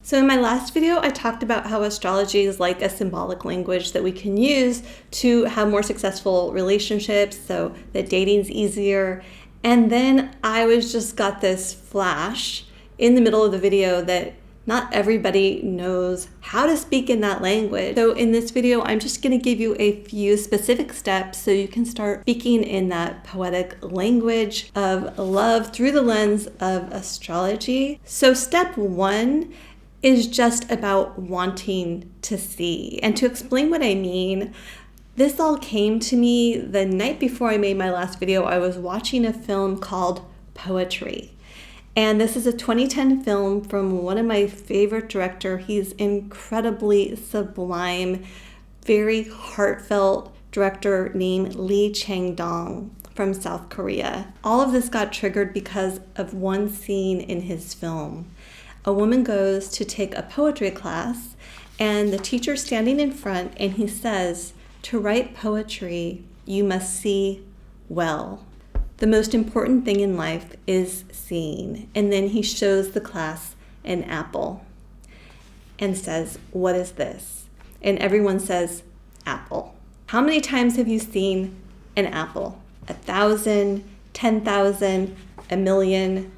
So in my last video, I talked about how astrology is like a symbolic language that we can use to have more successful relationships so that dating's easier. And then I just got this flash in the middle of the video that not everybody knows how to speak in that language. So in this video, I'm just gonna give you a few specific steps so you can start speaking in that poetic language of love through the lens of astrology. So step one is just about wanting to see. And to explain what I mean, this all came to me the night before I made my last video. I was watching a film called Poetry. And this is a 2010 film from one of my favorite director. He's incredibly sublime, very heartfelt director named Lee Chang-dong from South Korea. All of this got triggered because of one scene in his film. A woman goes to take a poetry class and the teacher's standing in front and he says, to write poetry, you must see well. The most important thing in life is seeing. And then he shows the class an apple and says, what is this? And everyone says, apple. How many times have you seen an apple? 1,000, 10,000, 1,000,000?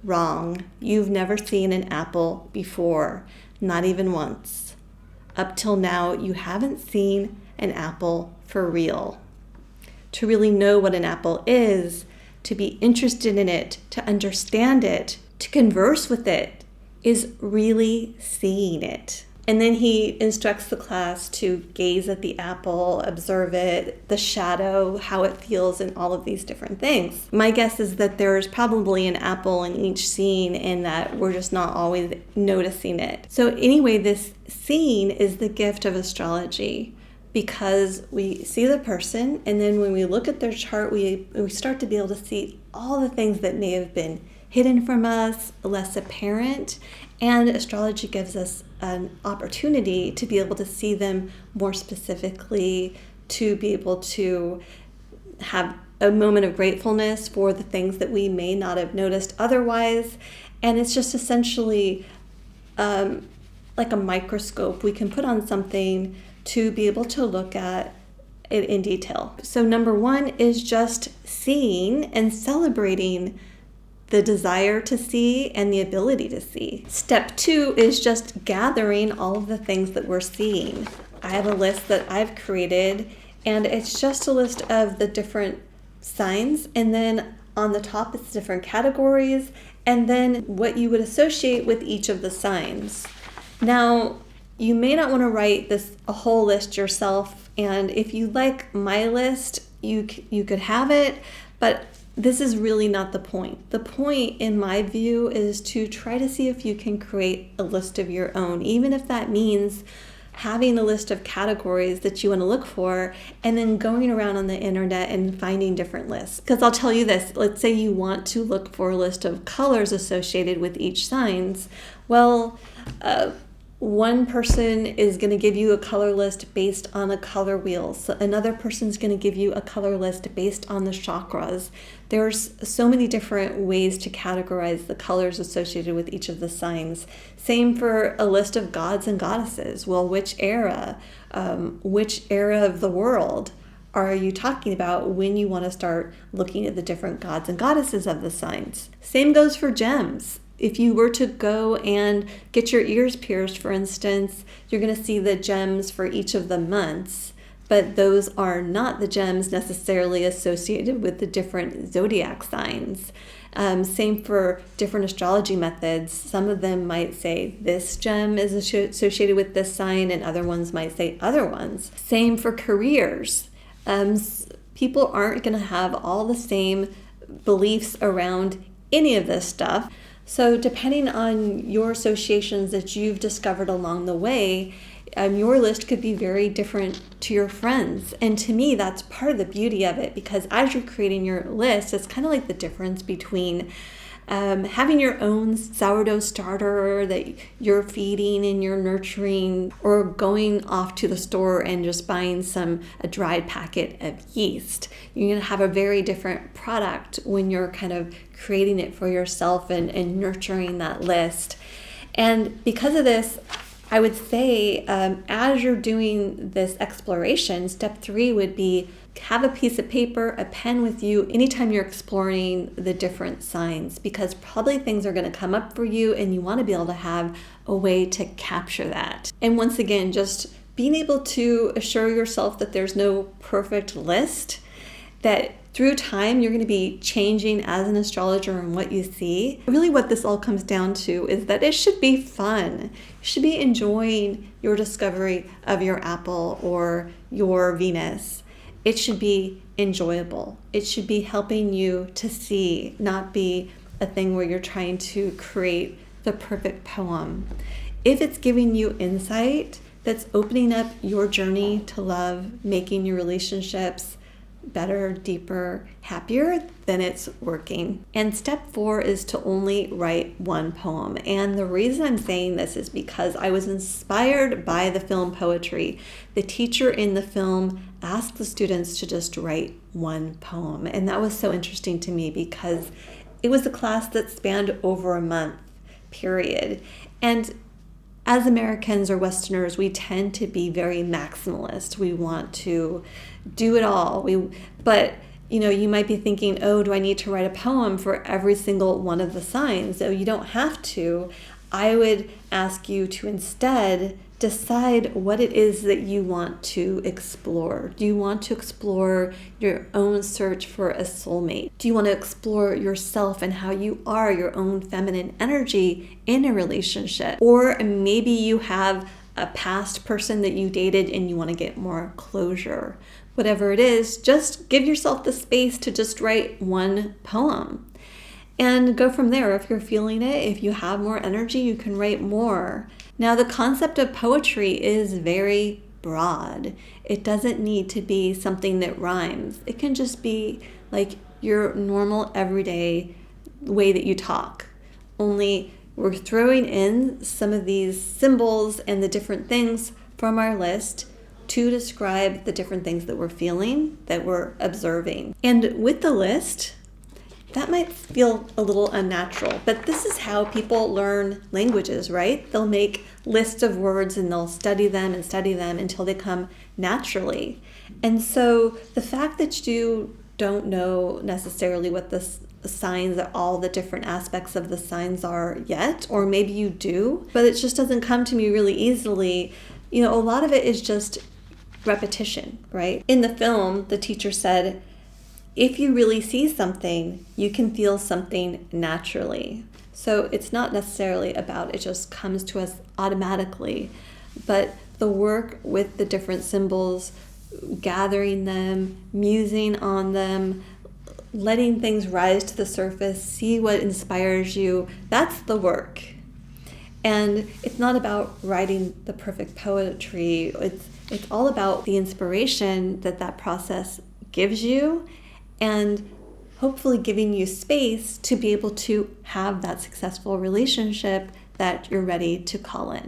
Wrong. You've never seen an apple before, not even once. Up till now, you haven't seen an apple for real. To really know what an apple is, to be interested in it, to understand it, to converse with it, is really seeing it. And then he instructs the class to gaze at the apple, observe it, the shadow, how it feels, and all of these different things. My guess is that there's probably an apple in each scene and that we're just not always noticing it. So anyway, this scene is the gift of astrology because we see the person, and then when we look at their chart, we start to be able to see all the things that may have been hidden from us, less apparent, and astrology gives us an opportunity to be able to see them more specifically, to be able to have a moment of gratefulness for the things that we may not have noticed otherwise. And it's just essentially like a microscope we can put on something to be able to look at it in detail. So number one is just seeing and celebrating the desire to see and the ability to see. Step two is just gathering all of the things that we're seeing. I have a list that I've created, and it's just a list of the different signs, and then on the top it's different categories, and then what you would associate with each of the signs. Now, you may not want to write a whole list yourself, and if you like my list, you could have it, but this is really not the point. The point, in my view, is to try to see if you can create a list of your own, even if that means having a list of categories that you want to look for and then going around on the internet and finding different lists. Because I'll tell you this, let's say you want to look for a list of colors associated with each signs. Well, one person is going to give you a color list based on a color wheel. So another person's going to give you a color list based on the chakras. There's so many different ways to categorize the colors associated with each of the signs. Same for a list of gods and goddesses. Well, which era of the world are you talking about when you want to start looking at the different gods and goddesses of the signs? Same goes for gems. If you were to go and get your ears pierced, for instance, you're going to see the gems for each of the months, but those are not the gems necessarily associated with the different zodiac signs. Same for different astrology methods. Some of them might say this gem is associated with this sign, and other ones might say other ones. Same for careers. People aren't going to have all the same beliefs around any of this stuff. So depending on your associations that you've discovered along the way, your list could be very different to your friends. And to me, that's part of the beauty of it, because as you're creating your list, it's kind of like the difference between having your own sourdough starter that you're feeding and you're nurturing, or going off to the store and just buying a dried packet of yeast. You're going to have a very different product when you're kind of creating it for yourself and nurturing that list. And because of this, I would say as you're doing this exploration, step 3 would be have a piece of paper, a pen with you anytime you're exploring the different signs, because probably things are going to come up for you and you want to be able to have a way to capture that. And once again, just being able to assure yourself that there's no perfect list, that through time you're going to be changing as an astrologer and what you see. Really what this all comes down to is that it should be fun. You should be enjoying your discovery of your apple or your Venus. It should be enjoyable. It should be helping you to see, not be a thing where you're trying to create the perfect poem. If it's giving you insight that's opening up your journey to love, making your relationships better, deeper, happier, then it's working. And step 4 is to only write one poem. And the reason I'm saying this is because I was inspired by the film Poetry. The teacher in the film asked the students to just write one poem. And that was so interesting to me because it was a class that spanned over a month period. And as Americans or Westerners, we tend to be very maximalist. We want to do it all. But you might be thinking, oh, do I need to write a poem for every single one of the signs? So you don't have to. I would ask you to instead decide what it is that you want to explore. Do you want to explore your own search for a soulmate? Do you want to explore yourself and how you are, your own feminine energy in a relationship? Or maybe you have a past person that you dated and you want to get more closure. Whatever it is, just give yourself the space to just write one poem and go from there. If you're feeling it, if you have more energy, you can write more. Now, the concept of poetry is very broad. It doesn't need to be something that rhymes. It can just be like your normal everyday way that you talk. Only we're throwing in some of these symbols and the different things from our list to describe the different things that we're feeling, that we're observing. And with the list, that might feel a little unnatural, but this is how people learn languages, right? They'll make lists of words and they'll study them until they come naturally. And so the fact that you don't know necessarily what the signs, all the different aspects of the signs are yet, or maybe you do, but it just doesn't come to me really easily. A lot of it is just repetition, right? In the film, the teacher said, if you really see something, you can feel something naturally. So it's not necessarily about it just comes to us automatically, but the work with the different symbols, gathering them, musing on them, letting things rise to the surface, see what inspires you, that's the work. And it's not about writing the perfect poetry. It's all about the inspiration that process gives you, and hopefully giving you space to be able to have that successful relationship that you're ready to call in.